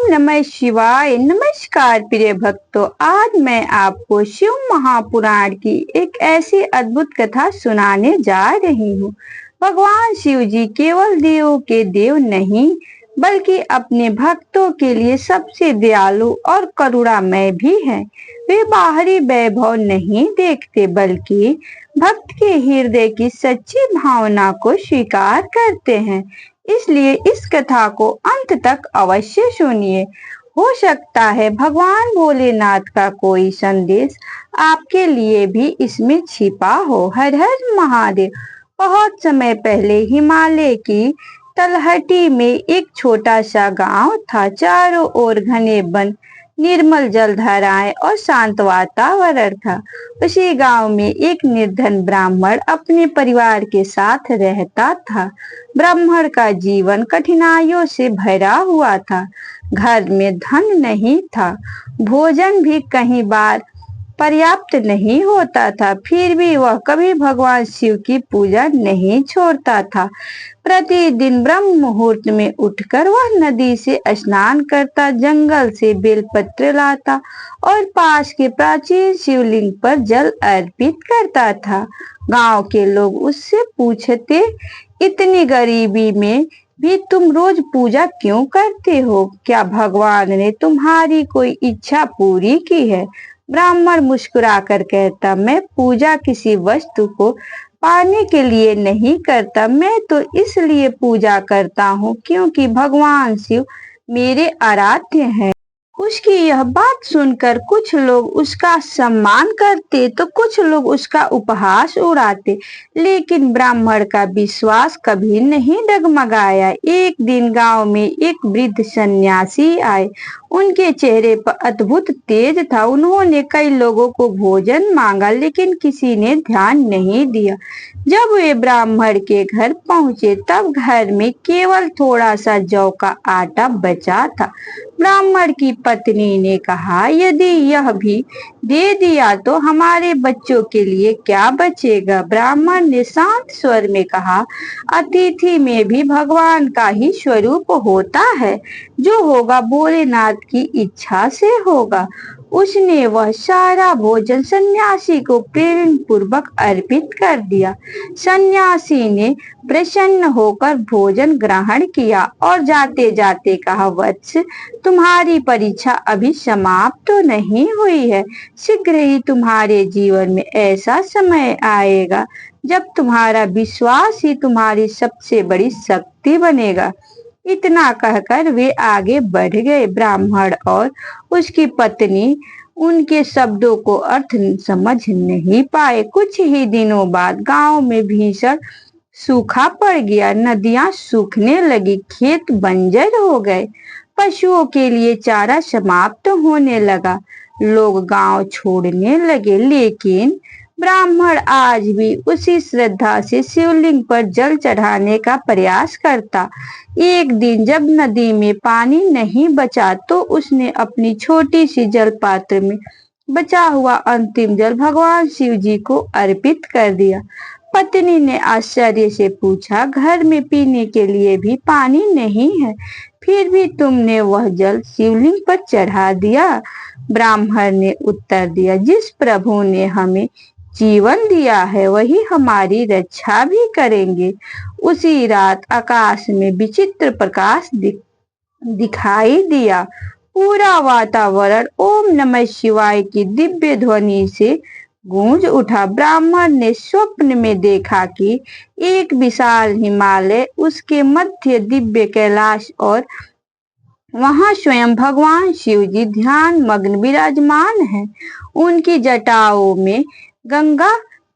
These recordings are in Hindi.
नमः शिवाय। नमस्कार प्रिय भक्तों, आज मैं आपको शिव महापुराण की एक ऐसी अद्भुत कथा सुनाने जा रही हूँ। भगवान शिव जी केवल देवों के देव नहीं बल्कि अपने भक्तों के लिए सबसे दयालु और करुणामय भी हैं। वे बाहरी वैभव नहीं देखते बल्कि भक्त के हृदय की सच्ची भावना को स्वीकार करते हैं। इसलिए इस कथा को अंत तक अवश्य सुनिए। हो सकता है भगवान भोलेनाथ का कोई संदेश आपके लिए भी इसमें छिपा हो। हर हर महादेव। बहुत समय पहले हिमालय की तलहटी में एक छोटा सा गांव था। चारों ओर घने वन, निर्मल जलधाराएं और शांत वातावरण था। उसी गांव में एक निर्धन ब्राह्मण अपने परिवार के साथ रहता था। ब्राह्मण का जीवन कठिनाइयों से भरा हुआ था। घर में धन नहीं था, भोजन भी कई बार पर्याप्त नहीं होता था, फिर भी वह कभी भगवान शिव की पूजा नहीं छोड़ता था। प्रतिदिन ब्रह्म मुहूर्त में उठकर वह नदी से स्नान करता, जंगल से बेलपत्र लाता और पास के प्राचीन शिवलिंग पर जल अर्पित करता था। गांव के लोग उससे पूछते, इतनी गरीबी में भी तुम रोज पूजा क्यों करते हो? क्या भगवान ने तुम्हारी कोई इच्छा पूरी की है? ब्राह्मण मुस्कुराकर कहता, मैं पूजा किसी वस्तु को पाने के लिए नहीं करता, मैं तो इसलिए पूजा करता हूँ क्योंकि भगवान शिव मेरे आराध्य हैं। उसकी यह बात सुनकर कुछ लोग उसका सम्मान करते तो कुछ लोग उसका उपहास उड़ाते, लेकिन ब्राह्मण का विश्वास कभी नहीं डगमगाया। एक दिन गांव में एक वृद्ध सन्यासी आए। उनके चेहरे पर अद्भुत तेज था। उन्होंने कई लोगों को भोजन मांगा लेकिन किसी ने ध्यान नहीं दिया। जब वे ब्राह्मण के घर पहुंचे तब घर में केवल थोड़ा सा जौ का आटा बचा था। ब्राह्मण की पत्नी ने कहा, यदि यह भी दे दिया तो हमारे बच्चों के लिए क्या बचेगा? ब्राह्मण ने शांत स्वर में कहा, अतिथि में भी भगवान का ही स्वरूप होता है। जो होगा भोलेनाथ की इच्छा से होगा। उसने वह सारा भोजन सन्यासी को प्रेम पूर्वक अर्पित कर दिया। सन्यासी ने प्रसन्न होकर भोजन ग्रहण किया और जाते जाते कहा, वत्स, तुम्हारी परीक्षा अभी समाप्त तो नहीं हुई है। शीघ्र ही तुम्हारे जीवन में ऐसा समय आएगा जब तुम्हारा विश्वास ही तुम्हारी सबसे बड़ी शक्ति बनेगा। इतना कहकर वे आगे बढ़ गए। ब्राह्मण और उसकी पत्नी उनके शब्दों को अर्थ समझ नहीं पाए। कुछ ही दिनों बाद गांव में भीषण सूखा पड़ गया। नदियां सूखने लगी, खेत बंजर हो गए, पशुओं के लिए चारा समाप्त होने लगा। लोग गांव छोड़ने लगे, लेकिन ब्राह्मण आज भी उसी श्रद्धा से शिवलिंग पर जल चढ़ाने का प्रयास करता। एक दिन जब नदी में पानी नहीं बचा तो उसने अपनी छोटी सी जल पात्र में बचा हुआ अंतिम जल भगवान शिव जी को अर्पित कर दिया। पत्नी ने आश्चर्य से पूछा, घर में पीने के लिए भी पानी नहीं है, फिर भी तुमने वह जल शिवलिंग पर चढ़ा दिया? ब्राह्मण ने उत्तर दिया, जिस प्रभु ने हमें जीवन दिया है वही हमारी रक्षा भी करेंगे। उसी रात आकाश में विचित्र प्रकाश दिखाई दिया। पूरा वातावरण ओम नमः शिवाय की दिव्य ध्वनि से गूंज उठा। ब्राह्मण ने स्वप्न में देखा कि एक विशाल हिमालय, उसके मध्य दिव्य कैलाश और वहां स्वयं भगवान शिव जी ध्यान मग्न विराजमान हैं। उनकी जटाओं में गंगा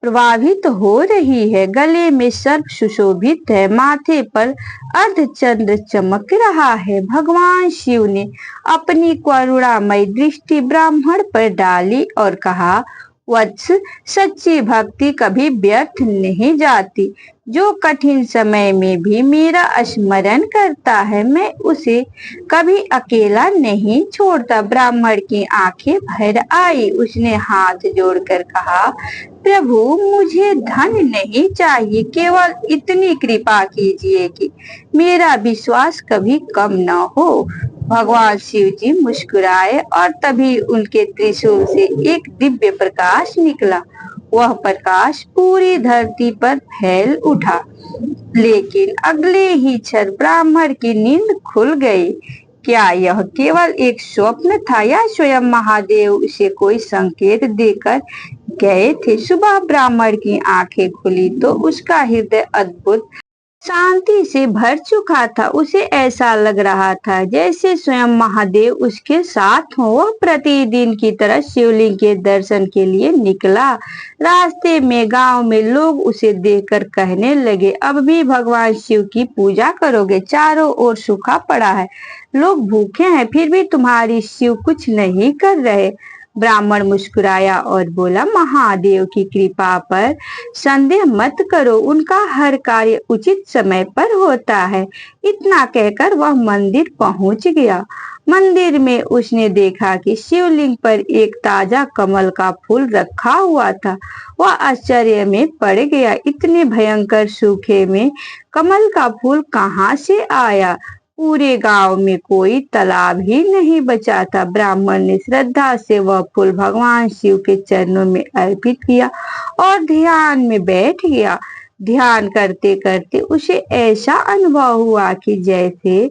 प्रवाहित हो रही है, गले में सर्प सुशोभित है, माथे पर अर्धचंद्र चमक रहा है। भगवान शिव ने अपनी करुणामय दृष्टि ब्राह्मण पर डाली और कहा, वत्स, सच्ची भक्ति कभी व्यर्थ नहीं जाती। जो कठिन समय में भी मेरा स्मरण करता है, मैं उसे कभी अकेला नहीं छोड़ता। ब्राह्मण की आंखें भर आई। उसने हाथ जोड़कर कहा, प्रभु, मुझे धन नहीं चाहिए, केवल इतनी कृपा कीजिए कि मेरा विश्वास कभी कम न हो। भगवान शिव जी मुस्कुराए और तभी उनके त्रिशूल से एक दिव्य प्रकाश निकला। वह प्रकाश पूरी धरती पर फैल उठा। लेकिन अगले ही क्षण ब्राह्मण की नींद खुल गई। क्या यह केवल एक स्वप्न था या स्वयं महादेव उसे कोई संकेत देकर गए थे? सुबह ब्राह्मण की आंखें खुली तो उसका हृदय अद्भुत शांति से भर चुका था। उसे ऐसा लग रहा था जैसे स्वयं महादेव उसके साथ हो। वह प्रतिदिन की तरह शिवलिंग के दर्शन के लिए निकला। रास्ते में गांव में लोग उसे देखकर कहने लगे, अब भी भगवान शिव की पूजा करोगे? चारों ओर सूखा पड़ा है, लोग भूखे हैं, फिर भी तुम्हारी शिव कुछ नहीं कर रहे। ब्राह्मण मुस्कुराया और बोला, महादेव की कृपा पर संदेह मत करो, उनका हर कार्य उचित समय पर होता है। इतना कहकर वह मंदिर पहुंच गया। मंदिर में उसने देखा कि शिवलिंग पर एक ताजा कमल का फूल रखा हुआ था। वह आश्चर्य में पड़ गया, इतने भयंकर सूखे में कमल का फूल कहाँ से आया? पूरे गांव में कोई तालाब ही नहीं बचा था। ब्राह्मण ने श्रद्धा से वह फूल भगवान शिव के चरणों में अर्पित किया और ध्यान में बैठ गया। ध्यान करते करते उसे ऐसा अनुभव हुआ कि जैसे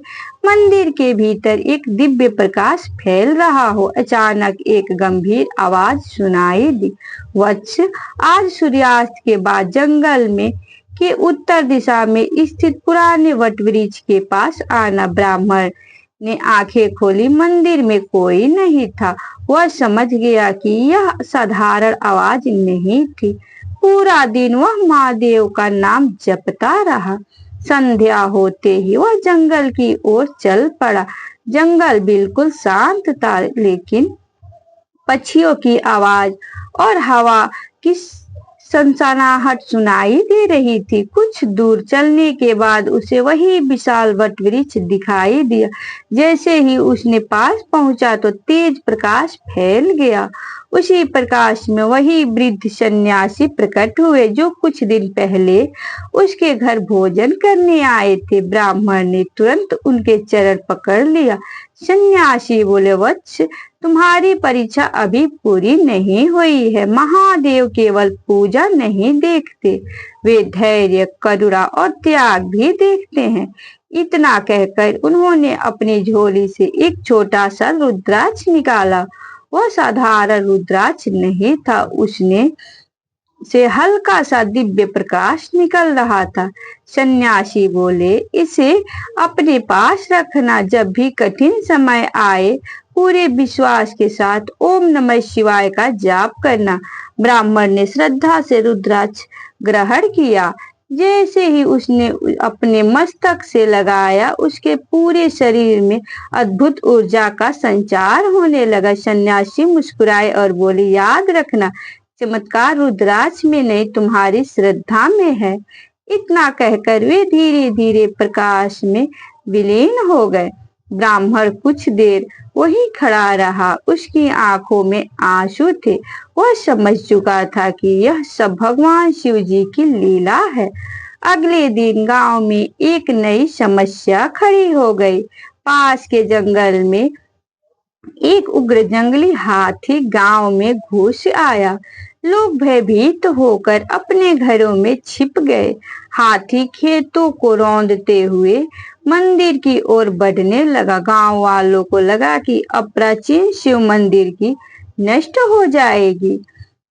मंदिर के भीतर एक दिव्य प्रकाश फैल रहा हो। अचानक एक गंभीर आवाज सुनाई दी, वत्स, आज सूर्यास्त के बाद जंगल में के उत्तर दिशा में स्थित पुराने वट वृक्ष के पास आना। ब्राह्मण ने आंखें खोली, मंदिर में कोई नहीं था। वह समझ गया कि यह साधारण आवाज नहीं थी। पूरा दिन वह महादेव का नाम जपता रहा। संध्या होते ही वह जंगल की ओर चल पड़ा। जंगल बिल्कुल शांत था, लेकिन पक्षियों की आवाज और हवा की सनसनाहट सुनाई दे रही थी। कुछ दूर चलने के बाद उसे वही विशाल वट वृक्ष दिखाई दिया। जैसे ही उसने पास पहुंचा तो तेज प्रकाश फैल गया। उसी प्रकाश में वही वृद्ध सन्यासी प्रकट हुए जो कुछ दिन पहले उसके घर भोजन करने आए थे। ब्राह्मण ने तुरंत उनके चरण पकड़ लिया। सन्यासी बोले, वत्स, तुम्हारी परीक्षा अभी पूरी नहीं हुई है। महादेव केवल पूजा नहीं देखते, वे धैर्य, करुणा और त्याग भी देखते हैं। इतना कहकर उन्होंने अपनी झोली से एक छोटा सा रुद्राक्ष निकाला। वह साधारण रुद्राक्ष नहीं था, उसने से हल्का सा दिव्य प्रकाश निकल रहा था। सन्यासी बोले, इसे अपने पास रखना, जब भी कठिन समय आए पूरे विश्वास के साथ ओम नमः शिवाय का जाप करना। ब्राह्मण ने श्रद्धा से रुद्राक्ष ग्रहण किया। जैसे ही उसने अपने मस्तक से लगाया, उसके पूरे शरीर में अद्भुत ऊर्जा का संचार होने लगा। सन्यासी मुस्कुराए और बोले, याद रखना, चमत्कार रुद्राक्ष में नहीं, तुम्हारी श्रद्धा में है। इतना कहकर वे धीरे धीरे प्रकाश में विलीन हो गए। ब्राह्मण कुछ देर वही खड़ा रहा, उसकी आंखों में आंसू थे। वह समझ चुका था कि यह सब भगवान शिव जी की लीला है। अगले दिन गांव में एक नई समस्या खड़ी हो गई। पास के जंगल में एक उग्र जंगली हाथी गांव में घुस आया। लोग भयभीत होकर अपने घरों में छिप गए। हाथी खेतों को रौंदते हुए मंदिर की ओर बढ़ने लगा। गांव वालों को लगा कि अब प्राचीन शिव मंदिर की नष्ट हो जाएगी।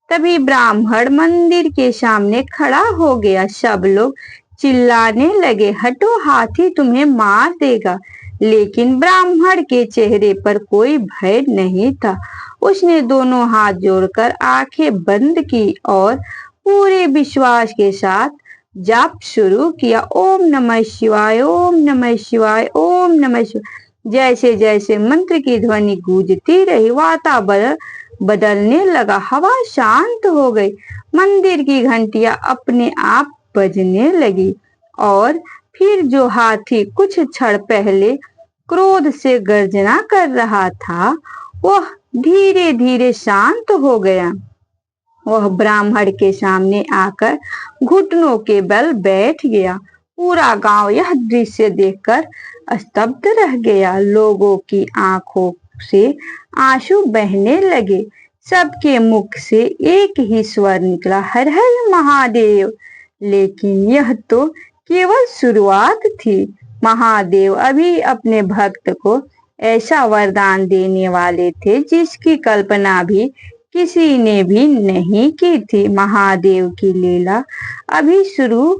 तभी ब्राह्मण मंदिर के सामने खड़ा हो गया। सब लोग चिल्लाने लगे, हटो, हाथी तुम्हें मार देगा। लेकिन ब्राह्मण के चेहरे पर कोई भय नहीं था। उसने दोनों हाथ जोड़कर आंखें बंद की और पूरे विश्वास के साथ जाप शुरू किया, ओम नमः शिवाय, ओम नमः शिवाय, ओम नमः शिवाय। जैसे जैसे मंत्र की ध्वनि गूंजती रही, वातावरण बदलने लगा। हवा शांत हो गई, मंदिर की घंटियां अपने आप बजने लगी और फिर जो हाथी कुछ क्षण पहले क्रोध से गर्जना कर रहा था, वह धीरे धीरे शांत हो गया। वह ब्राह्मण के सामने आकर घुटनों के बल बैठ गया। पूरा गांव यह दृश्य देखकर स्तब्ध रह गया। लोगों की आंखों से आंसू बहने लगे। सबके मुख से एक ही स्वर निकला, हर हर महादेव। लेकिन यह तो केवल शुरुआत थी। महादेव अभी अपने भक्त को ऐसा वरदान देने वाले थे जिसकी कल्पना भी किसी ने भी नहीं की थी। महादेव की लीला अभी शुरू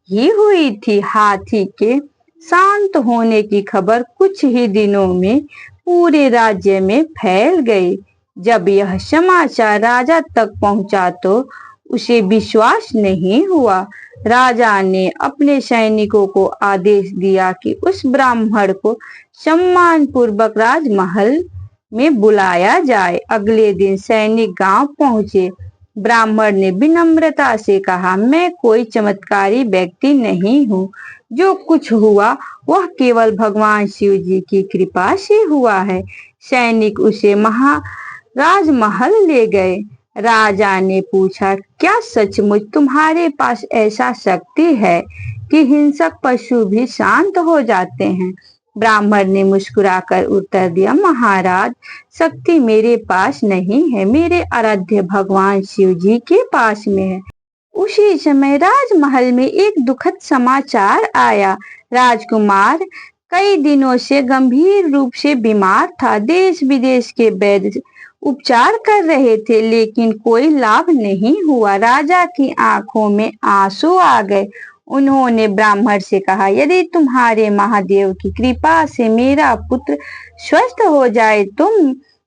ही हुई थी। हाथी के शांत होने की खबर कुछ ही दिनों में पूरे राज्य में फैल गई। जब यह समाचार राजा तक पहुंचा तो उसे विश्वास नहीं हुआ। राजा ने अपने सैनिकों को आदेश दिया कि उस ब्राह्मण को सम्मान पूर्वक राजमहल में बुलाया जाए। अगले दिन सैनिक गांव पहुंचे। ब्राह्मण ने विनम्रता से कहा, मैं कोई चमत्कारी व्यक्ति नहीं हूँ। जो कुछ हुआ वह केवल भगवान शिव जी की कृपा से हुआ है। सैनिक उसे राजमहल ले गए। राजा ने पूछा, क्या सचमुच तुम्हारे पास ऐसा शक्ति है कि हिंसक पशु भी शांत हो जाते हैं? ब्राह्मण ने मुस्कुराकर उत्तर दिया, महाराज, शक्ति मेरे पास नहीं है, मेरे आराध्य भगवान शिव जी के पास में है। उसी समय राजमहल में एक दुखद समाचार आया। राजकुमार कई दिनों से गंभीर रूप से बीमार था। देश विदेश के वैद्य उपचार कर रहे थे लेकिन कोई लाभ नहीं हुआ। राजा की आंखों में आंसू आ गए। उन्होंने ब्राह्मण से कहा, यदि तुम्हारे महादेव की कृपा से मेरा पुत्र स्वस्थ हो जाए तो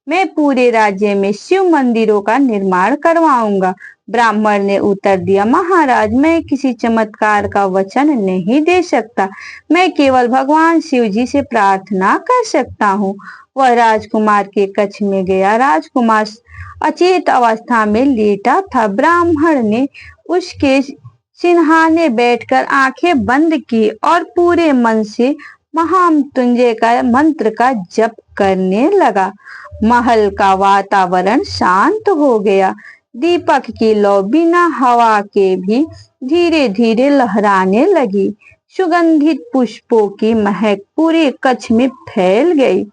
मैं पूरे राज्य में शिव मंदिरों का निर्माण करवाऊंगा। ब्राह्मण ने उत्तर दिया, महाराज, मैं किसी चमत्कार का वचन नहीं दे सकता। मैं केवल भगवान शिव जी से प्रार्थना कर सकता हूँ। वह राजकुमार के कक्ष में गया। राजकुमार अचेत अवस्था में लेटा था। ब्राह्मण ने उसके सिरहाने बैठकर आंखें बंद की और पूरे मन से महामृत्युंजय का मंत्र का जप करने लगा। महल का वातावरण शांत हो गया। दीपक की लौ बिना हवा के भी धीरे धीरे लहराने लगी। सुगंधित पुष्पों की महक पूरे कक्ष में फैल गई।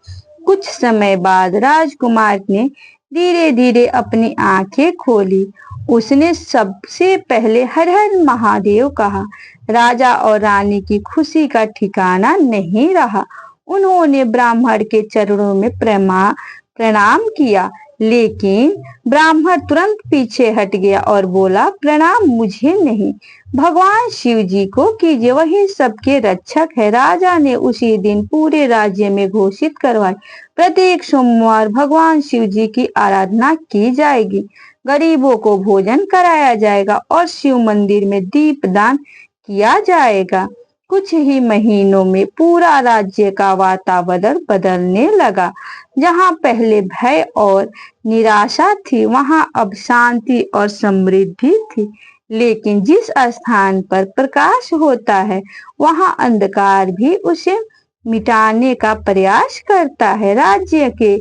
कुछ समय बाद राजकुमार ने धीरे धीरे अपनी आंखें खोली। उसने सबसे पहले हर हर महादेव कहा। राजा और रानी की खुशी का ठिकाना नहीं रहा। उन्होंने ब्राह्मण के चरणों में प्रणाम किया, लेकिन ब्राह्मण तुरंत पीछे हट गया और बोला, प्रणाम मुझे नहीं, भगवान शिव जी को कीजिए, वही सबके रक्षक है। राजा ने उसी दिन पूरे राज्य में घोषित करवाई, प्रत्येक सोमवार भगवान शिव जी की आराधना की जाएगी, गरीबों को भोजन कराया जाएगा और शिव मंदिर में दीपदान किया जाएगा। कुछ ही महीनों में पूरा राज्य का वातावरण बदलने लगा। जहां पहले भय और निराशा थी वहां अब शांति और समृद्धि थी। लेकिन जिस स्थान पर प्रकाश होता है वहां अंधकार भी उसे मिटाने का प्रयास करता है। राज्य के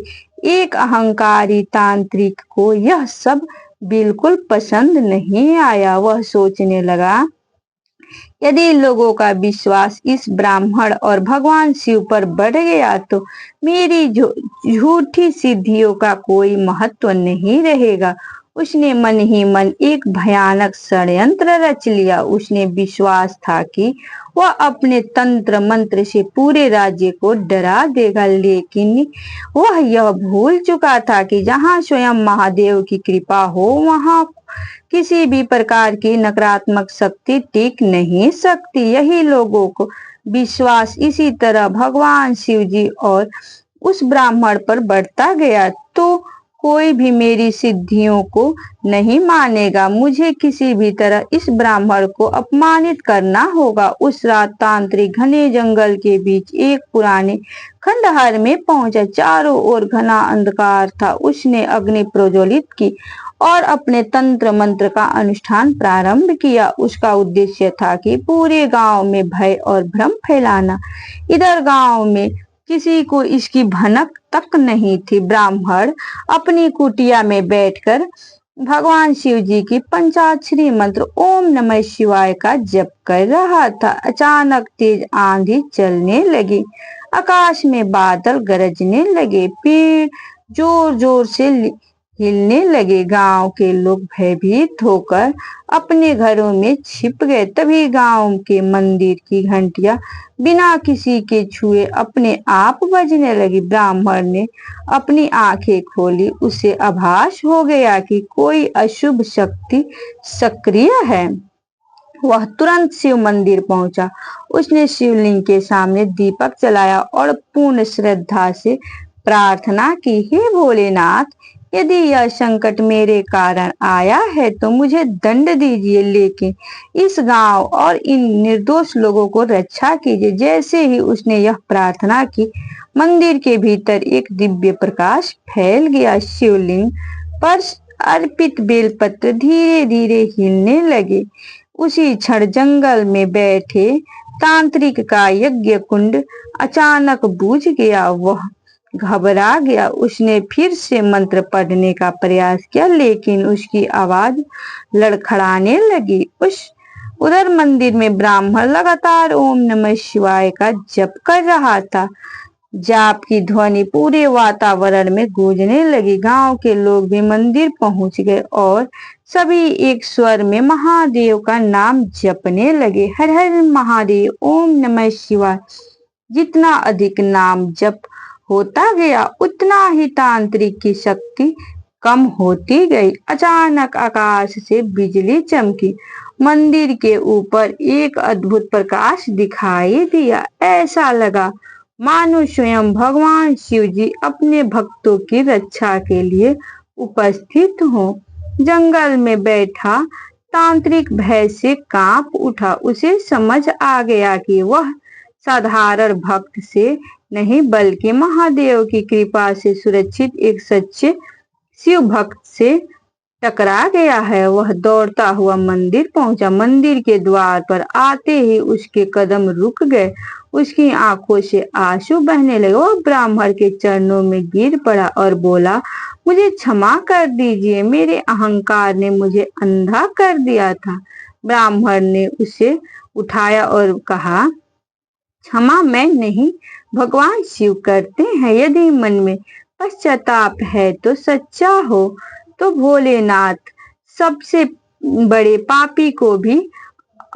एक अहंकारी तांत्रिक को यह सब बिल्कुल पसंद नहीं आया। वह सोचने लगा, यदि लोगों का विश्वास इस ब्राह्मण और भगवान शिव पर बढ़ गया तो मेरी झूठी सिद्धियों का कोई महत्व नहीं रहेगा। उसने मन ही मन एक भयानक षड्यंत्र रच लिया। उसने विश्वास था कि वह अपने तंत्र मंत्र से पूरे राज्य को डरा देगा, लेकिन वह यह भूल चुका था कि जहाँ स्वयं महादेव की कृपा हो वहाँ किसी भी प्रकार की नकारात्मक शक्ति टिक नहीं सकती। यही लोगों को विश्वास इसी तरह भगवान शिव जी और उस ब्राह्मण पर बढ़ता गया तो कोई भी मेरी सिद्धियों को नहीं मानेगा। मुझे किसी भी तरह इस ब्राह्मण को अपमानित करना होगा। उस रात तांत्रिक घने जंगल के बीच एक पुराने खंडहर में पहुंचा। चारों ओर घना अंधकार था। उसने अग्नि प्रज्वलित की और अपने तंत्र मंत्र का अनुष्ठान प्रारंभ किया। उसका उद्देश्य था कि पूरे गांव में भय और भ्रम फैलाना। इधर गांव में किसी को इसकी भनक तक नहीं थी। ब्राह्मण अपनी कुटिया में बैठकर भगवान शिव जी की पंचाक्षरी मंत्र ओम नमः शिवाय का जप कर रहा था। अचानक तेज आंधी चलने लगी, आकाश में बादल गरजने लगे, पेड़ जोर जोर से हिलने लगे। गांव के लोग भयभीत होकर अपने घरों में छिप गए। तभी गांव के मंदिर की घंटियां बिना किसी के छुए अपने आप बजने लगी। ब्राह्मण ने अपनी आंखें खोली, उसे आभास हो गया कि कोई अशुभ शक्ति सक्रिय है। वह तुरंत शिव मंदिर पहुंचा। उसने शिवलिंग के सामने दीपक जलाया और पूर्ण श्रद्धा से प्रार्थना की, हे भोलेनाथ, यदि यह संकट मेरे कारण आया है तो मुझे दंड दीजिए, लेकिन इस गांव और इन निर्दोष लोगों को रक्षा कीजिए। जैसे ही उसने यह प्रार्थना की, मंदिर के भीतर एक दिव्य प्रकाश फैल गया। शिवलिंग पर अर्पित बेलपत्र धीरे धीरे हिलने लगे। उसी क्षण जंगल में बैठे तांत्रिक का यज्ञ कुंड अचानक बुझ गया। वह घबरा गया। उसने फिर से मंत्र पढ़ने का प्रयास किया, लेकिन उसकी आवाज लड़खड़ाने लगी। उधर मंदिर में ब्राह्मण लगातार ओम नमः शिवाय का जप कर रहा था। जाप की ध्वनि पूरे वातावरण में गूंजने लगी। गांव के लोग भी मंदिर पहुंच गए और सभी एक स्वर में महादेव का नाम जपने लगे। हर हर महादेव, ओम नमः शिवाय। जितना अधिक नाम जप होता गया, उतना ही तांत्रिक की शक्ति कम होती गई। अचानक आकाश से बिजली चमकी। मंदिर के ऊपर एक अद्भुत प्रकाश दिखाई दिया। ऐसा लगा मानो स्वयं भगवान शिव जी अपने भक्तों की रक्षा के लिए उपस्थित हो। जंगल में बैठा तांत्रिक भय से कांप उठा। उसे समझ आ गया कि वह साधारण भक्त से नहीं बल्कि महादेव की कृपा से सुरक्षित एक सच्चे शिव भक्त से टकरा गया है। वह दौड़ता हुआ मंदिर पहुंचा। मंदिर के द्वार पर आते ही उसके कदम रुक गए। उसकी आंखों से आंसू बहने लगे। वह ब्राह्मण के चरणों में गिर पड़ा और बोला, मुझे क्षमा कर दीजिए, मेरे अहंकार ने मुझे अंधा कर दिया था। ब्राह्मण ने उसे उठाया और कहा, क्षमा मैं नहीं, भगवान शिव करते हैं। यदि मन में पश्चाताप है तो सच्चा हो तो भोलेनाथ सबसे बड़े पापी को भी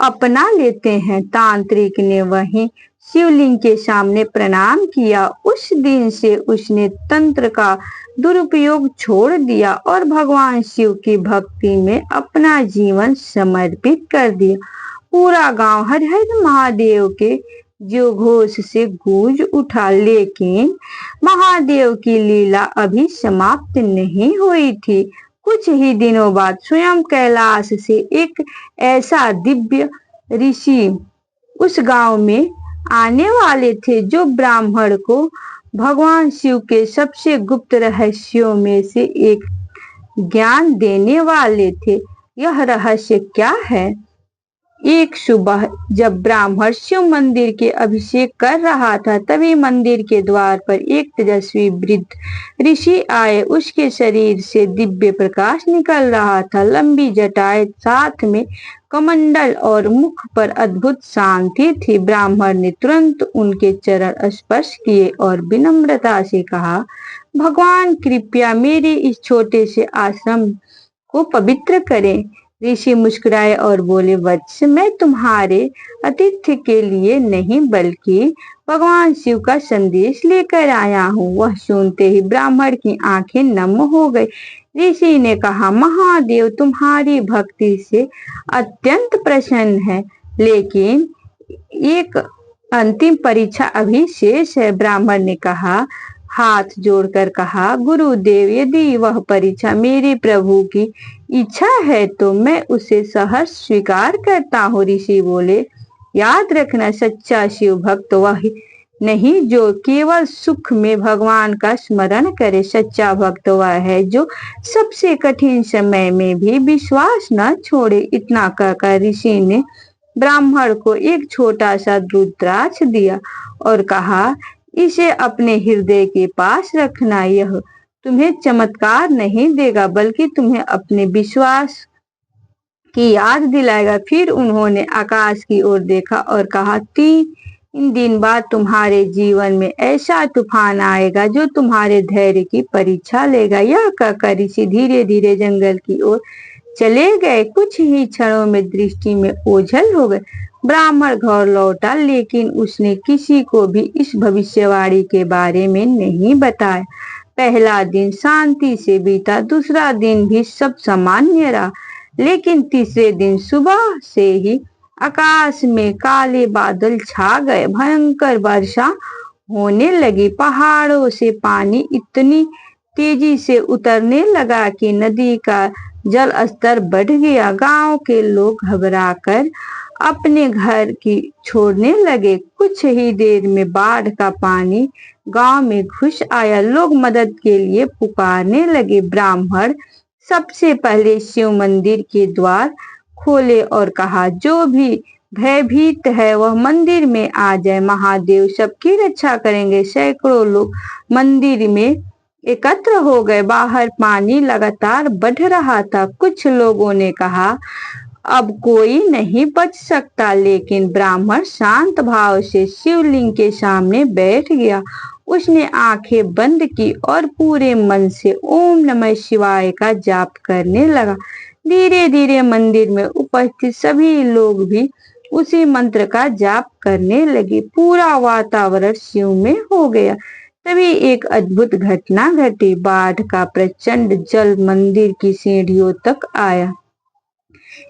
अपना लेते हैं। तांत्रिक ने वहीं शिवलिंग के सामने प्रणाम किया। उस दिन से उसने तंत्र का दुरुपयोग छोड़ दिया और भगवान शिव की भक्ति में अपना जीवन समर्पित कर दिया। पूरा गांव हर हर महादेव के जो घोष से गूंज उठा। लेकिन महादेव की लीला अभी समाप्त नहीं हुई थी। कुछ ही दिनों बाद स्वयं कैलाश से एक ऐसा दिव्य ऋषि उस गांव में आने वाले थे जो ब्राह्मण को भगवान शिव के सबसे गुप्त रहस्यों में से एक ज्ञान देने वाले थे। यह रहस्य क्या है? एक सुबह जब ब्राह्मण शिव मंदिर के अभिषेक कर रहा था, तभी मंदिर के द्वार पर एक तेजस्वी वृद्ध ऋषि आए। उसके शरीर से दिव्य प्रकाश निकल रहा था। लंबी जटाएं, साथ में कमंडल और मुख पर अद्भुत शांति थी। ब्राह्मण ने तुरंत उनके चरण स्पर्श किए और विनम्रता से कहा, भगवान कृपया मेरे इस छोटे से आश्रम को पवित्र करें। ऋषि मुस्कुराए और बोले, वत्स, मैं तुम्हारे आतिथ्य के लिए नहीं बल्कि भगवान शिव का संदेश लेकर आया हूँ। वह सुनते ही ब्राह्मण की आंखें नम हो गई। ऋषि ने कहा, महादेव तुम्हारी भक्ति से अत्यंत प्रसन्न है, लेकिन एक अंतिम परीक्षा अभी शेष है। ब्राह्मण ने कहा, हाथ जोड़कर कहा, गुरुदेव, यदि वह परीक्षा मेरे प्रभु की इच्छा है तो मैं उसे सहर्ष स्वीकार करता हूँ। ऋषि बोले, याद रखना, सच्चा शिव भक्त वह नहीं जो केवल सुख में भगवान का स्मरण करे। सच्चा भक्त वह है जो सबसे कठिन समय में भी विश्वास न छोड़े। इतना कहकर ऋषि ने ब्राह्मण को एक छोटा सा रुद्राक्ष दिया और कहा, इसे अपने हृदय के पास रखना, यह तुम्हें चमत्कार नहीं देगा, बल्कि तुम्हें अपने विश्वास की याद दिलाएगा। फिर उन्होंने आकाश की ओर देखा और कहा, 3 दिन बाद तुम्हारे जीवन में ऐसा तूफान आएगा जो तुम्हारे धैर्य की परीक्षा लेगा। यह कहकर ऋषि धीरे धीरे जंगल की ओर चले गए। कुछ ही क्षणों में दृष्टि में ओझल हो गए। ब्राह्मण घर लौटा, लेकिन उसने किसी को भी इस भविष्यवाणी के बारे में नहीं बताया। पहला दिन शांति से बीता, दूसरा दिन भी सब सामान्य रहा, लेकिन तीसरे दिन सुबह से ही आकाश में काले बादल छा गए। भयंकर वर्षा होने लगी। पहाड़ों से पानी इतनी तेजी से उतरने लगा कि नदी का जल स्तर बढ़ गया। गांव के लोग घबराकर अपने घर की छोड़ने लगे। कुछ ही देर में बाढ़ का पानी गांव में घुस आया। लोग मदद के लिए पुकारने लगे। ब्राह्मण सबसे पहले शिव मंदिर के द्वार खोले और कहा, जो भी भयभीत है वह मंदिर में आ जाए, महादेव सबकी रक्षा करेंगे। सैकड़ों लोग मंदिर में एकत्र हो गए। बाहर पानी लगातार बढ़ रहा था। कुछ लोगों ने कहा, अब कोई नहीं बच सकता, लेकिन ब्राह्मण शांत भाव से शिवलिंग के सामने बैठ गया। उसने आंखें बंद की और पूरे मन से ओम नमः शिवाय का जाप करने लगा। धीरे धीरे मंदिर में उपस्थित सभी लोग भी उसी मंत्र का जाप करने लगे। पूरा वातावरण शिवमय हो गया। तभी एक अद्भुत घटना घटी। बाढ़ का प्रचंड जल मंदिर की सीढ़ियों तक आया,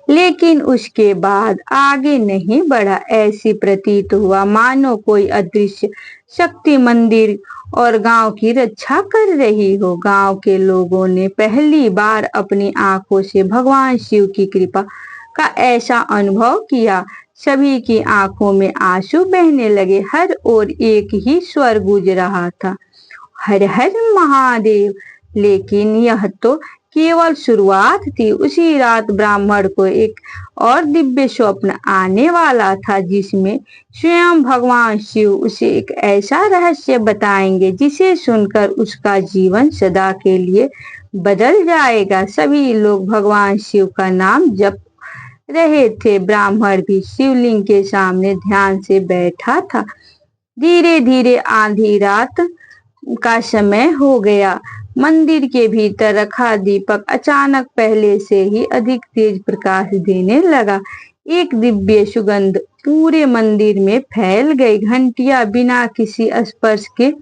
लेकिन उसके बाद आगे नहीं बढ़ा। ऐसी प्रतीत हुआ मानो कोई अदृश्य शक्ति मंदिर और गांव की रक्षा कर रही हो। गांव के लोगों ने पहली बार अपनी आंखों से भगवान शिव की कृपा का ऐसा अनुभव किया। सभी की आंखों में आंसू बहने लगे। हर ओर एक ही स्वर गूंज रहा था, हर हर महादेव। लेकिन यह तो केवल शुरुआत थी। उसी रात ब्राह्मण को एक और दिव्य स्वप्न आने वाला था, जिसमें स्वयं भगवान शिव उसे एक ऐसा रहस्य बताएंगे जिसे सुनकर उसका जीवन सदा के लिए बदल जाएगा। सभी लोग भगवान शिव का नाम जप रहे थे। ब्राह्मण भी शिवलिंग के सामने ध्यान से बैठा था। धीरे धीरे आधी रात का समय हो गया। मंदिर के भीतर रखा दीपक अचानक पहले से ही अधिक तेज प्रकाश देने लगा। एक दिव्य सुगंध पूरे मंदिर में फैल गई। घंटियां बिना किसी स्पर्श के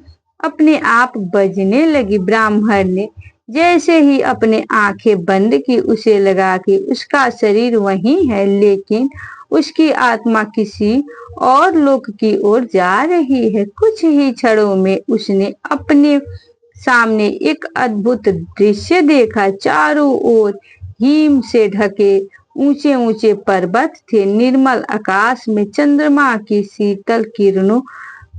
अपने आप बजने लगी। ब्राह्मण ने जैसे ही अपने आंखें बंद की, उसे लगा कि उसका शरीर वहीं है, लेकिन उसकी आत्मा किसी और लोक की ओर जा रही है। कुछ ही क्षणों में उसने अपने सामने एक अद्भुत दृश्य देखा। चारों ओर हिम से ढके ऊंचे ऊंचे पर्वत थे। निर्मल आकाश में चंद्रमा की शीतल किरणों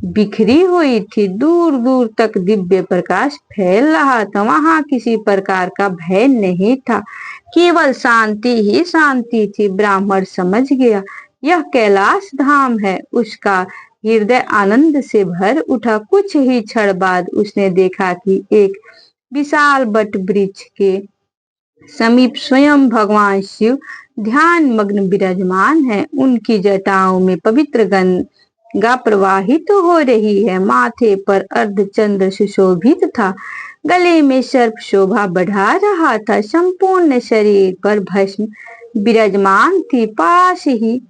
बिखरी हुई थी। दूर दूर तक दिव्य प्रकाश फैल रहा था। वहां किसी प्रकार का भय नहीं था, केवल शांति ही शांति थी। ब्राह्मण समझ गया, यह कैलाश धाम है। उसका हृदय आनंद से भर उठा। कुछ ही क्षण बाद उसने देखा कि एक विशाल वट वृक्ष के समीप स्वयं भगवान शिव ध्यान मग्न विराजमान है। उनकी जटाओं में पवित्र गंगा प्रवाहित हो रही है। माथे पर अर्धचंद्र सुशोभित था। गले में सर्प शोभा बढ़ा रहा था। संपूर्ण शरीर पर भस्म विराजमान थी। पास ही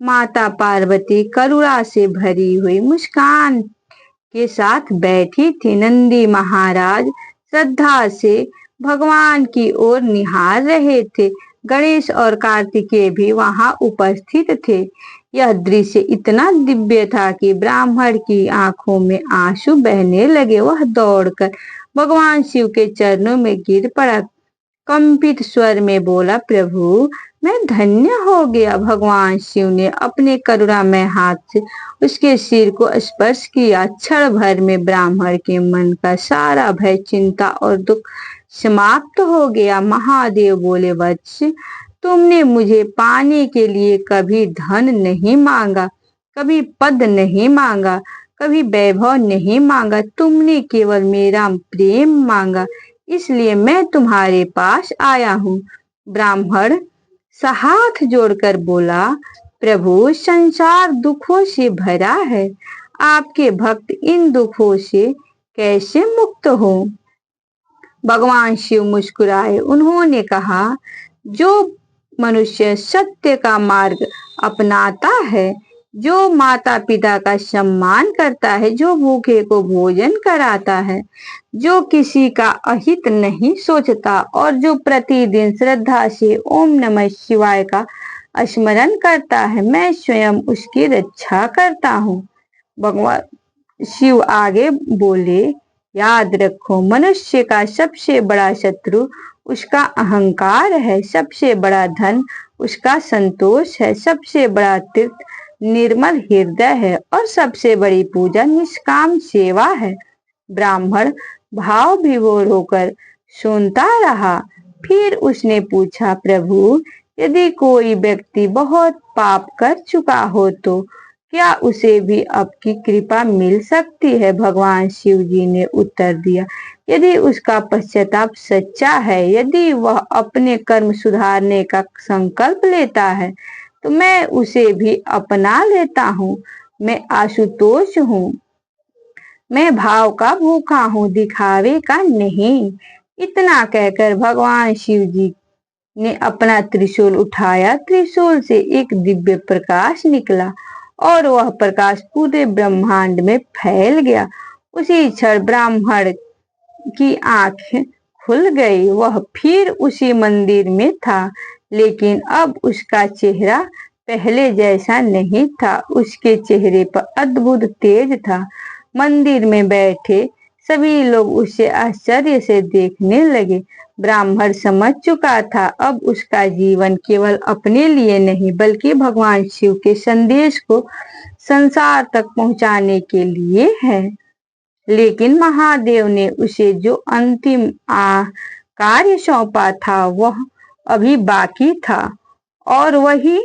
माता पार्वती करुणा से भरी हुई मुस्कान के साथ बैठी थी। नंदी महाराज श्रद्धा से भगवान की ओर निहार रहे थे। गणेश और कार्तिकेय भी वहां उपस्थित थे। यह दृश्य इतना दिव्य था कि ब्राह्मण की आंखों में आंसू बहने लगे। वह दौड़कर भगवान शिव के चरणों में गिर पड़ा। कंपित स्वर में बोला, प्रभु मैं धन्य हो गया। भगवान शिव ने अपने करुणामय हाथ से उसके सिर को स्पर्श किया। क्षण भर में ब्राह्मण के मन का सारा भय, चिंता और दुख समाप्त हो गया। महादेव बोले, वत्स तुमने मुझे पाने के लिए कभी धन नहीं मांगा, कभी पद नहीं मांगा, कभी वैभव नहीं मांगा। तुमने केवल मेरा प्रेम मांगा। इसलिए मैं तुम्हारे पास आया हूँ। ब्राह्मण हाथ जोड़कर बोला, प्रभु, संसार दुखों से भरा है, आपके भक्त इन दुखों से कैसे मुक्त हो? भगवान शिव मुस्कुराए। उन्होंने कहा, जो मनुष्य सत्य का मार्ग अपनाता है, जो माता पिता का सम्मान करता है, जो भूखे को भोजन कराता है, जो किसी का अहित नहीं सोचता और जो प्रतिदिन श्रद्धा से ओम नमः शिवाय का स्मरण करता है, मैं स्वयं उसकी रक्षा करता हूँ। भगवान शिव आगे बोले, याद रखो, मनुष्य का सबसे बड़ा शत्रु उसका अहंकार है, सबसे बड़ा धन उसका संतोष है, सबसे बड़ा तीर्थ निर्मल हृदय है और सबसे बड़ी पूजा निष्काम सेवा है। ब्राह्मण भाव विभोर होकर सुनता रहा। फिर उसने पूछा, प्रभु, यदि कोई व्यक्ति बहुत पाप कर चुका हो तो क्या उसे भी आपकी कृपा मिल सकती है? भगवान शिव जी ने उत्तर दिया, यदि उसका पश्चाताप सच्चा है, यदि वह अपने कर्म सुधारने का संकल्प लेता है, तो मैं उसे भी अपना लेता हूँ। मैं आशुतोष हूँ, मैं भाव का भूखा हूँ, दिखावे का नहीं। इतना कहकर भगवान शिव जी ने अपना त्रिशूल उठाया। त्रिशूल से एक दिव्य प्रकाश निकला और वह प्रकाश पूरे ब्रह्मांड में फैल गया। उसी क्षण ब्राह्मण की आंखें खुल गई। वह फिर उसी मंदिर में था, लेकिन अब उसका चेहरा पहले जैसा नहीं था। उसके चेहरे पर अद्भुत तेज था। मंदिर में बैठे सभी लोग उसे आश्चर्य से देखने लगे। ब्राह्मण समझ चुका था, अब उसका जीवन केवल अपने लिए नहीं बल्कि भगवान शिव के संदेश को संसार तक पहुंचाने के लिए है। लेकिन महादेव ने उसे जो अंतिम कार्य सौंपा था वह अभी बाकी था, और वही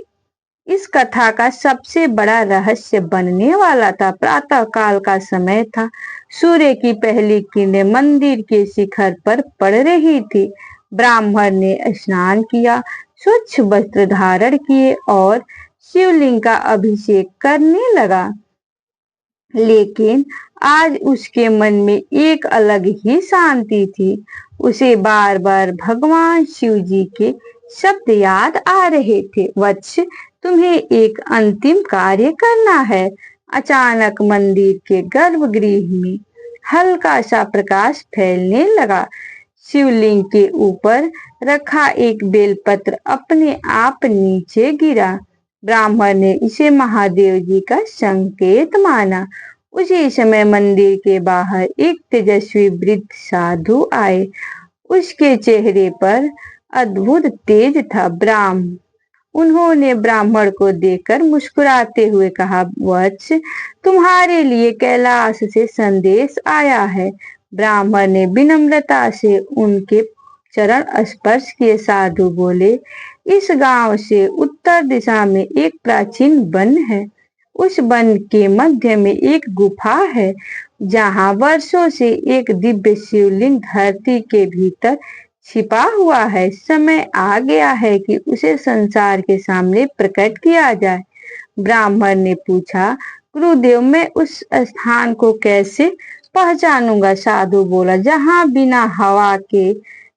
इस कथा का सबसे बड़ा रहस्य बनने वाला था। प्रातः काल का समय था। सूर्य की पहली किरणें मंदिर के शिखर पर पड़ रही थी। ब्राह्मण ने स्नान किया, स्वच्छ वस्त्र धारण किए और शिवलिंग का अभिषेक करने लगा। लेकिन आज उसके मन में एक अलग ही शांति थी। उसे बार बार भगवान शिव जी के शब्द याद आ रहे थे, वत्स, तुम्हें एक अंतिम कार्य करना है। अचानक मंदिर के गर्भगृह में हल्का सा प्रकाश फैलने लगा। शिवलिंग के ऊपर रखा एक बेलपत्र अपने आप नीचे गिरा। ब्राह्मण ने इसे महादेव जी का संकेत माना। उसी समय मंदिर के बाहर एक तेजस्वी वृद्ध साधु आए। उसके चेहरे पर अद्भुत तेज था। उन्होंने ब्राह्मण को देखकर मुस्कुराते हुए कहा, वत्स, तुम्हारे लिए कैलाश से संदेश आया है। ब्राह्मण ने विनम्रता से उनके चरण स्पर्श किए। साधु बोले, इस गांव से उत्तर दिशा में एक प्राचीन वन है। उस वन के मध्य में एक गुफा है, जहां वर्षों से एक दिव्य शिवलिंग धरती के भीतर छिपा हुआ है। समय आ गया है कि उसे संसार के सामने प्रकट किया जाए। ब्राह्मण ने पूछा, गुरुदेव, मैं उस स्थान को कैसे पहचानूंगा? साधु बोला, जहां बिना हवा के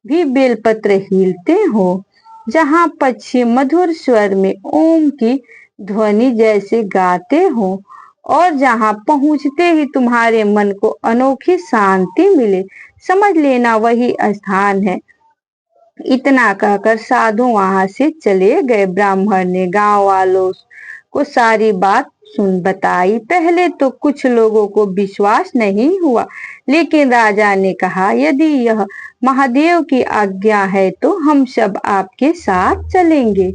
भी बेलपत्र हिलते हो, जहां पक्षी मधुर स्वर में ओम की ध्वनि जैसे गाते हो, और जहां पहुंचते ही तुम्हारे मन को अनोखी शांति मिले। समझ लेना वही स्थान है। इतना कहकर साधु वहां से चले गए। ब्राह्मण ने गांव वालों को सारी बात बताई। पहले तो कुछ लोगों को विश्वास नहीं हुआ, लेकिन राजा ने कहा, यदि यह महादेव की आज्ञा है तो हम सब आपके साथ चलेंगे।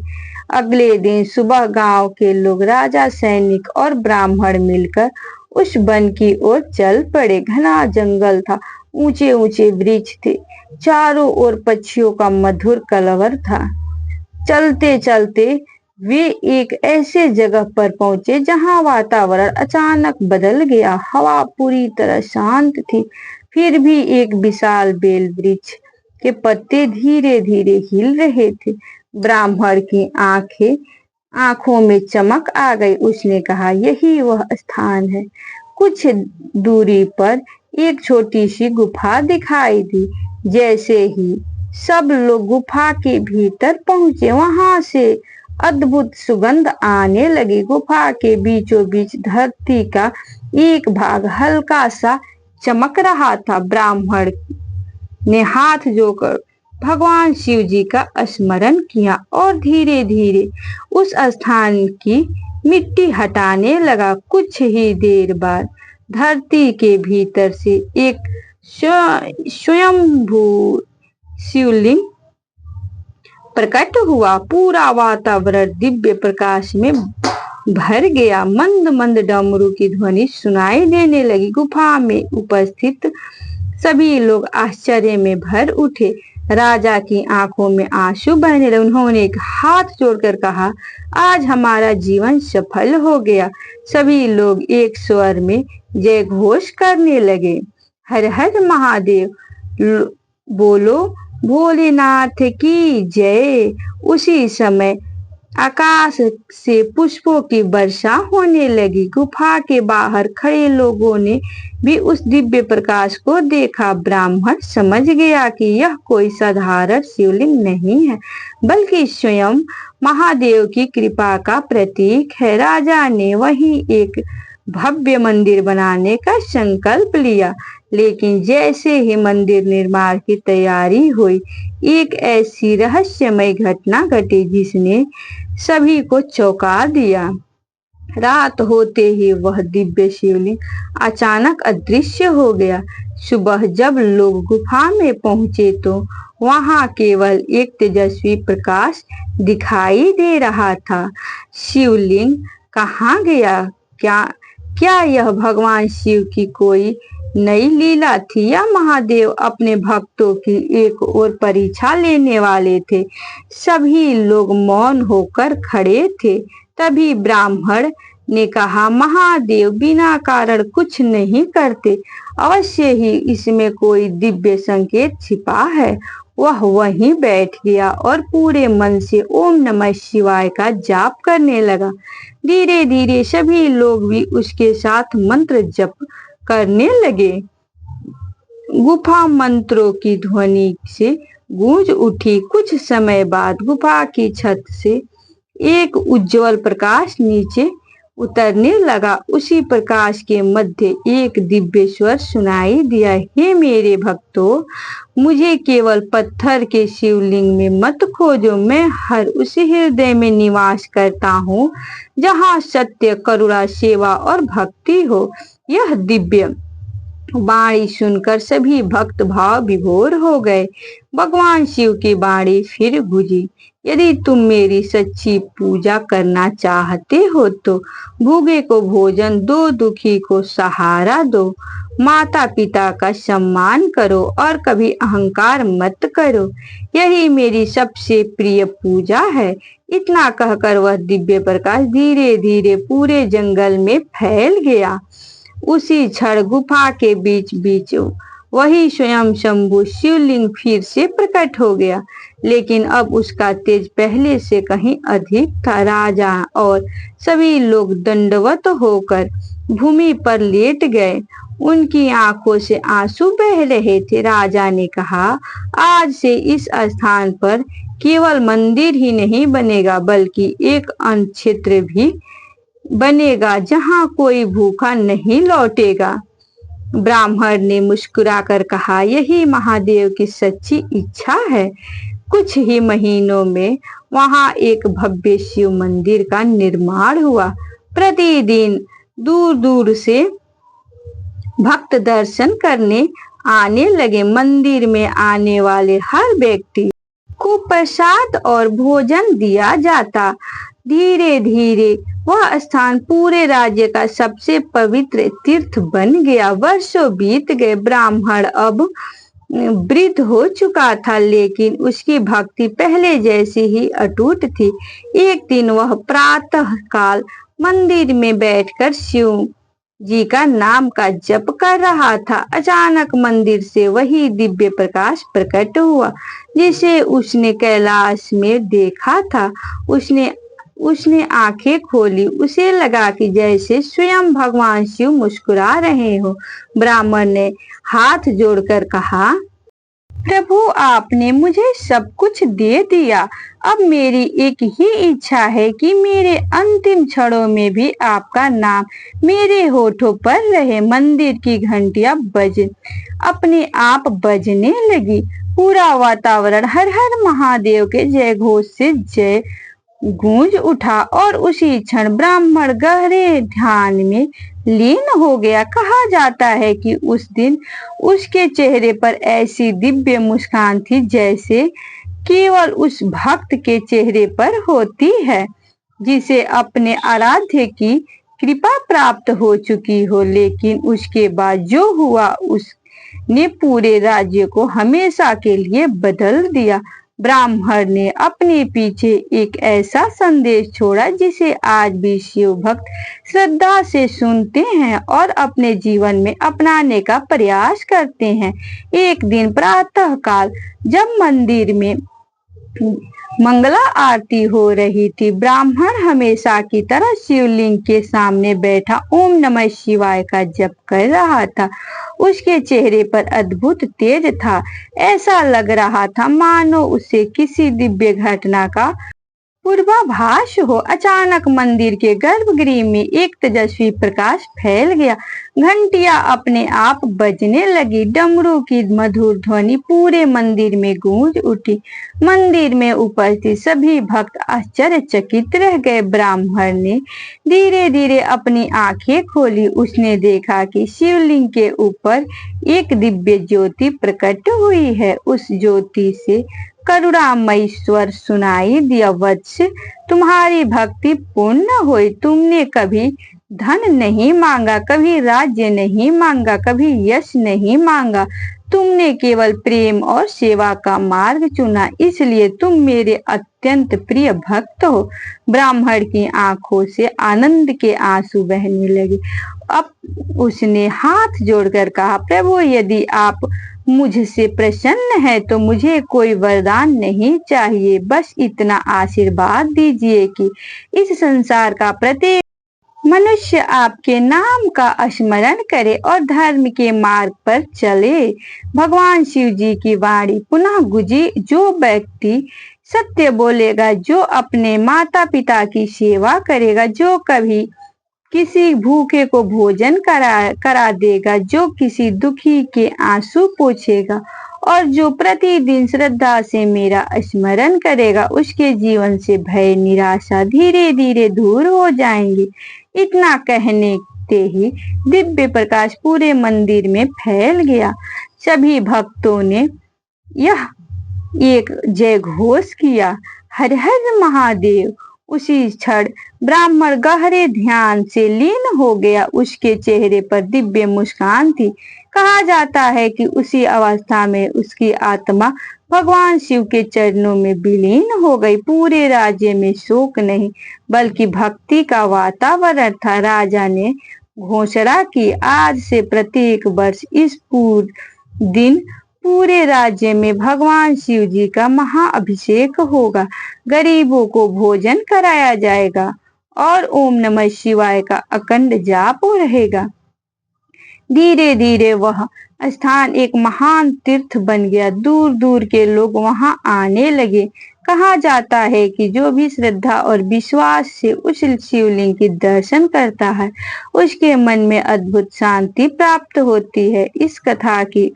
अगले दिन सुबह गांव के लोग, राजा, सैनिक और ब्राह्मण मिलकर उस वन की ओर चल पड़े। घना जंगल था, ऊंचे ऊंचे वृक्ष थे, चारों ओर पक्षियों का मधुर कलरव था। चलते चलते वे एक ऐसे जगह पर पहुंचे जहां वातावरण अचानक बदल गया। हवा पूरी तरह शांत थी। फिर भी एक विशाल बेल वृक्ष के पत्ते धीरे धीरे हिल रहे थे। ब्राह्मण की आंखों में चमक आ गई। उसने कहा, यही वह स्थान है। कुछ दूरी पर एक छोटी सी गुफा दिखाई दी। जैसे ही सब लोग गुफा के भीतर पहुंचे, वहां से अद्भुत सुगंध आने लगी। गुफा के बीचों बीच धरती का एक भाग हल्का सा चमक रहा था। ब्राह्मण ने हाथ जोड़कर भगवान शिव जी का स्मरण किया और धीरे धीरे उस स्थान की मिट्टी हटाने लगा। कुछ ही देर बाद धरती के भीतर से एक स्वयंभू शिवलिंग प्रकट हुआ। पूरा वातावरण दिव्य प्रकाश में भर गया। मंद मंद डमरू की ध्वनि सुनाई देने लगी। गुफा में उपस्थित सभी लोग आश्चर्य में भर उठे। राजा की आंखों में आंसू बहने लगे। उन्होंने एक हाथ जोड़कर कहा, आज हमारा जीवन सफल हो गया। सभी लोग एक स्वर में जय घोष करने लगे, हर हर महादेव, बोलो भोलेनाथ की जय। उसी समय आकाश से पुष्पों की वर्षा होने लगी। गुफा के बाहर खड़े लोगों ने भी उस दिव्य प्रकाश को देखा। ब्राह्मण समझ गया कि यह कोई साधारण शिवलिंग नहीं है, बल्कि स्वयं महादेव की कृपा का प्रतीक है। राजा ने वहीं एक भव्य मंदिर बनाने का संकल्प लिया। लेकिन जैसे ही मंदिर निर्माण की तैयारी हुई, एक ऐसी रहस्यमय घटना घटी जिसने सभी को चौंका दिया। रात होते ही वह दिव्य शिवलिंग अचानक अदृश्य हो गया। सुबह जब लोग गुफा में पहुंचे तो वहां केवल एक तेजस्वी प्रकाश दिखाई दे रहा था। शिवलिंग कहाँ गया? क्या यह भगवान शिव की कोई नई लीला थी, या महादेव अपने भक्तों की एक और परीक्षा लेने वाले थे? सभी लोग मौन होकर खड़े थे। तभी ब्राह्मण ने कहा, महादेव बिना कारण कुछ नहीं करते, अवश्य ही इसमें कोई दिव्य संकेत छिपा है। वह वहीं बैठ गया और पूरे मन से ओम नमः शिवाय का जाप करने लगा। धीरे धीरे सभी लोग भी उसके साथ मंत्र जप करने लगे। गुफा मंत्रों की ध्वनि से गूंज उठी। कुछ समय बाद गुफा की छत से एक उज्जवल प्रकाश नीचे उतरने लगा। उसी प्रकाश के मध्य एक दिव्य स्वर सुनाई दिया, हे मेरे भक्तों, मुझे केवल पत्थर के शिवलिंग में मत खोजो। मैं हर उस हृदय में निवास करता हूँ जहाँ सत्य, करुणा, सेवा और भक्ति हो। यह दिव्य वाणी सुनकर सभी भक्त भाव विभोर हो गए। भगवान शिव की वाणी फिर गूंजी, यदि तुम मेरी सच्ची पूजा करना चाहते हो तो भूखे को भोजन दो, दुखी को सहारा दो, माता पिता का सम्मान करो और कभी अहंकार मत करो। यही मेरी सबसे प्रिय पूजा है। इतना कहकर वह दिव्य प्रकाश धीरे धीरे पूरे जंगल में फैल गया। उसी क्षण गुफा के बीच बीच वही स्वयं शंभु शिवलिंग फिर से प्रकट हो गया, लेकिन अब उसका तेज पहले से कहीं अधिक था। राजा और सभी लोग दंडवत होकर भूमि पर लेट गए। उनकी आंखों से आंसू बह रहे थे। राजा ने कहा, आज से इस स्थान पर केवल मंदिर ही नहीं बनेगा, बल्कि एक क्षेत्र भी बनेगा जहाँ कोई भूखा नहीं लौटेगा। ब्राह्मण ने मुस्कुराकर कहा, यही महादेव की सच्ची इच्छा है। कुछ ही महीनों में वहां एक भव्य शिव मंदिर का निर्माण हुआ। प्रतिदिन दूर दूर से भक्त दर्शन करने आने लगे। मंदिर में आने वाले हर व्यक्ति को प्रसाद और भोजन दिया जाता। धीरे धीरे वह स्थान पूरे राज्य का सबसे पवित्र तीर्थ बन गया। वर्षों बीत गए। ब्राह्मण अब वृद्ध हो चुका था, लेकिन उसकी भक्ति पहले जैसी ही अटूट थी। एक दिन वह प्रातः काल मंदिर में बैठकर शिव जी का नाम का जप कर रहा था। अचानक मंदिर से वही दिव्य प्रकाश प्रकट हुआ जिसे उसने कैलाश में देखा था। उसने उसने आंखें खोली। उसे लगा कि जैसे स्वयं भगवान शिव मुस्कुरा रहे हो। ब्राह्मण ने हाथ जोड़कर कहा, प्रभु, आपने मुझे सब कुछ दे दिया। अब मेरी एक ही इच्छा है कि मेरे अंतिम क्षणों में भी आपका नाम मेरे होठों पर रहे। मंदिर की घंटियां अपने आप बजने लगी। पूरा वातावरण हर हर महादेव के जय घोष से जय गूंज उठा और उसी क्षण ब्राह्मण गहरे ध्यान में लीन हो गया। कहा जाता है कि उस दिन उसके चेहरे पर ऐसी दिव्य मुस्कान थी जैसे केवल उस भक्त के चेहरे पर होती है जिसे अपने आराध्य की कृपा प्राप्त हो चुकी हो। लेकिन उसके बाद जो हुआ उसने पूरे राज्य को हमेशा के लिए बदल दिया। ब्राह्मण ने अपने पीछे एक ऐसा संदेश छोड़ा जिसे आज भी शिव भक्त श्रद्धा से सुनते हैं और अपने जीवन में अपनाने का प्रयास करते हैं। एक दिन प्रातः काल जब मंदिर में मंगला आरती हो रही थी, ब्राह्मण हमेशा की तरह शिवलिंग के सामने बैठा ओम नमः शिवाय का जप कर रहा था। उसके चेहरे पर अद्भुत तेज था। ऐसा लग रहा था मानो उसे किसी दिव्य घटना का पूर्वाभास हो। अचानक मंदिर के गर्भगृह में एक तेजस्वी प्रकाश फैल गया। घंटियां अपने आप बजने लगी। डमरू की मधुर ध्वनि पूरे मंदिर में गूंज उठी। मंदिर में उपस्थित सभी भक्त आश्चर्यचकित रह गए। ब्राह्मण ने धीरे धीरे अपनी आंखें खोली। उसने देखा कि शिवलिंग के ऊपर एक दिव्य ज्योति प्रकट हुई है। उस ज्योति से करुणामय स्वर सुनाई दिया, वत्स, तुम्हारी भक्ति पूर्ण हुई। तुमने कभी धन नहीं मांगा, कभी राज्य नहीं मांगा, कभी यश नहीं मांगा। तुमने केवल प्रेम और सेवा का मार्ग चुना, इसलिए तुम मेरे अत्यंत प्रिय भक्त हो। ब्राह्मण की आंखों से आनंद के आंसू बहने लगे। अब उसने हाथ जोड़कर कहा, प्रभु, यदि आप मुझसे प्रसन्न है तो मुझे कोई वरदान नहीं चाहिए। बस इतना आशीर्वाद दीजिए कि इस संसार का प्रत्येक मनुष्य आपके नाम का स्मरण करे और धर्म के मार्ग पर चले। भगवान शिव जी की वाणी पुनः गुंजी, जो व्यक्ति सत्य बोलेगा, जो अपने माता पिता की सेवा करेगा, जो कभी किसी भूखे को भोजन करा देगा, जो किसी दुखी के आंसू पोंछेगा और जो प्रतिदिन श्रद्धा से मेरा स्मरण करेगा, उसके जीवन से भय निराशा धीरे धीरे दूर हो जाएंगे। इतना कहने ते ही दिव्य प्रकाश पूरे मंदिर में फैल गया। सभी भक्तों ने यह एक जय घोष किया, हर हर महादेव। उसी क्षण ब्राह्मण गहरे ध्यान से लीन हो गया। उसके चेहरे पर दिव्य मुस्कान थी। कहा जाता है कि उसी अवस्था में उसकी आत्मा भगवान शिव के चरणों में विलीन हो गई। पूरे राज्य में शोक नहीं बल्कि भक्ति का वातावरण था। राजा ने घोषणा की, आज से प्रत्येक वर्ष इस दिन पूरे राज्य में भगवान शिव जी का महाअभिषेक होगा। गरीबों को भोजन कराया जाएगा और ओम नमः शिवाय का अखंड जाप रहेगा। धीरे धीरे वह स्थान एक महान तीर्थ बन गया। दूर दूर के लोग वहां आने लगे। कहा जाता है कि जो भी श्रद्धा और विश्वास से उस शिवलिंग के दर्शन करता है, उसके मन में अद्भुत शांति प्राप्त होती है। इस कथा की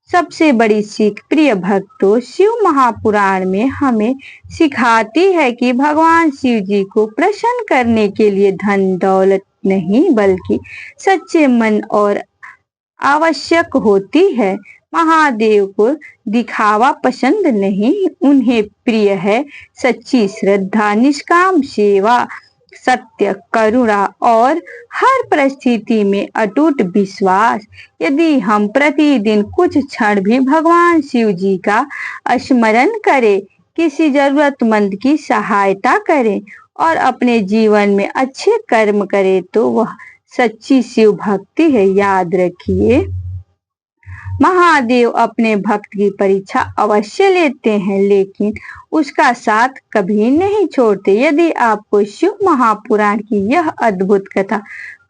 सबसे बड़ी सीख, प्रिय भक्तों, शिव महापुराण में हमें सिखाती है कि भगवान शिव जी को प्रसन्न करने के लिए धन दौलत नहीं बल्कि सच्चे मन और आवश्यक होती है। महादेव को दिखावा पसंद नहीं, उन्हें प्रिय है सच्ची श्रद्धा, निष्काम सेवा, सत्य, करुणा और हर परिस्थिति में अटूट विश्वास। यदि हम प्रतिदिन कुछ क्षण भी भगवान शिव जी का स्मरण करें, किसी जरूरतमंद की सहायता करें और अपने जीवन में अच्छे कर्म करें, तो वह सच्ची शिव भक्ति है। याद रखिए, महादेव अपने भक्त की परीक्षा अवश्य लेते हैं, लेकिन उसका साथ कभी नहीं छोड़ते। यदि आपको शिव महापुराण की यह अद्भुत कथा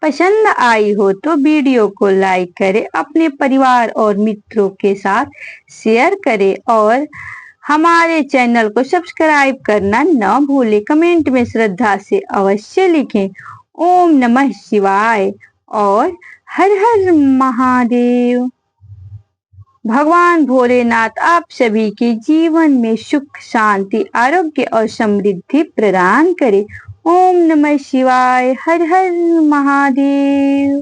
पसंद आई हो तो वीडियो को लाइक करें, अपने परिवार और मित्रों के साथ शेयर करें और हमारे चैनल को सब्सक्राइब करना न भूलें। कमेंट में श्रद्धा से अवश्य लिखें ओम नमः शिवाय और हर हर महादेव। भगवान भोलेनाथ आप सभी के जीवन में सुख, शांति, आरोग्य और समृद्धि प्रदान करे। ओम नमः शिवाय, हर हर महादेव।